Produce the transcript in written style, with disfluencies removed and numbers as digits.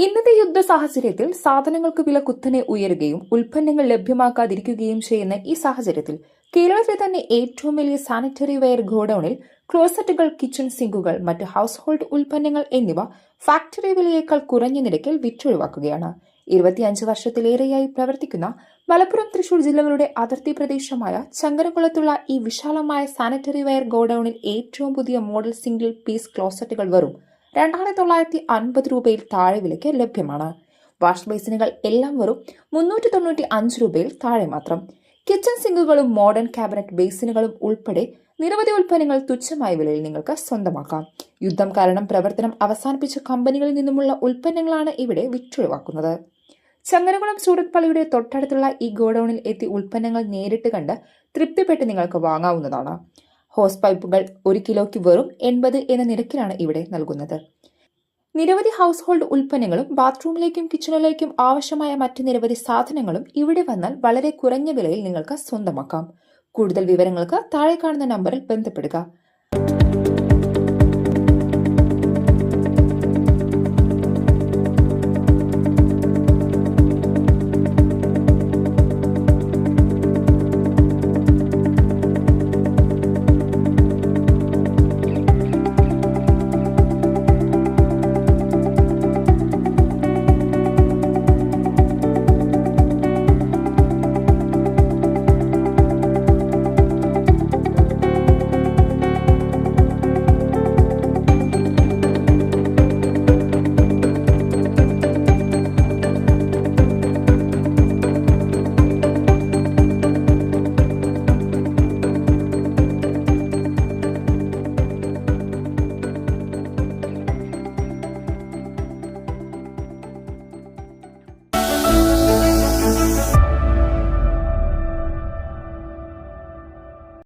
ഇന്നത്തെ യുദ്ധ സാഹചര്യത്തിൽ സാധനങ്ങൾക്ക് വില കുത്തനെ ഉയരുകയും ഉൽപ്പന്നങ്ങൾ ലഭ്യമാക്കാതിരിക്കുകയും ചെയ്യുന്ന ഈ സാഹചര്യത്തിൽ കേരളത്തിൽ തന്നെ ഏറ്റവും വലിയ സാനിറ്ററി വെയർ ഗോഡൌണിൽ ക്ലോസറ്റുകൾ, കിച്ചൺ സിങ്കുകൾ, മറ്റ് ഹൗസ് ഹോൾഡ് ഉൽപ്പന്നങ്ങൾ എന്നിവ ഫാക്ടറി വിലയേക്കാൾ കുറഞ്ഞ നിരക്കിൽ വിറ്റൊഴിവാക്കുകയാണ്. 25 വർഷത്തിലേറെയായി പ്രവർത്തിക്കുന്ന മലപ്പുറം, തൃശൂർ ജില്ലകളുടെ അതിർത്തി പ്രദേശമായ ചങ്ങരകുളത്തുള്ള ഈ വിശാലമായ സാനിറ്ററി വെയർ ഗോഡൌണിൽ ഏറ്റവും പുതിയ മോഡൽ സിംഗിൾ പീസ് ക്ലോസറ്റുകൾ വെറും 2,950 രൂപയിൽ താഴെ വിലയ്ക്ക് ലഭ്യമാണ്. വാഷ് ബേസിനുകൾ എല്ലാം വെറും 395 രൂപയിൽ താഴെ മാത്രം. കിച്ചൺ സിങ്കുകളും മോഡേൺ ക്യാബിനറ്റ് ബേസിനുകളും ഉൾപ്പെടെ നിരവധി ഉൽപ്പന്നങ്ങൾ തുച്ഛമായ വിലയിൽ നിങ്ങൾക്ക് സ്വന്തമാക്കാം. യുദ്ധം കാരണം പ്രവർത്തനം അവസാനിപ്പിച്ച കമ്പനികളിൽ നിന്നുമുള്ള ഉൽപ്പന്നങ്ങളാണ് ഇവിടെ വിറ്റൊഴിവാക്കുന്നത്. ചങ്ങരകുളം സൂറത്ത് പള്ളിയുടെ തൊട്ടടുത്തുള്ള ഈ ഗോഡൌണിൽ എത്തി ഉൽപ്പന്നങ്ങൾ നേരിട്ട് കണ്ട് തൃപ്തിപ്പെട്ട് നിങ്ങൾക്ക് വാങ്ങാവുന്നതാണ്. ഹോസ് പൈപ്പുകൾ 1 കിലോയ്ക്ക് വെറും 80 എന്ന നിരക്കിലാണ് ഇവിടെ നൽകുന്നത്. നിരവധി ഹൗസ് ഹോൾഡ് ഉൽപ്പന്നങ്ങളും ബാത്റൂമിലേക്കും കിച്ചണിലേക്കും ആവശ്യമായ മറ്റ് നിരവധി സാധനങ്ങളും ഇവിടെ വന്നാൽ വളരെ കുറഞ്ഞ വിലയിൽ നിങ്ങൾക്ക് സ്വന്തമാക്കാം. കൂടുതൽ വിവരങ്ങൾക്ക് താഴെ കാണുന്ന നമ്പറിൽ ബന്ധപ്പെടുക.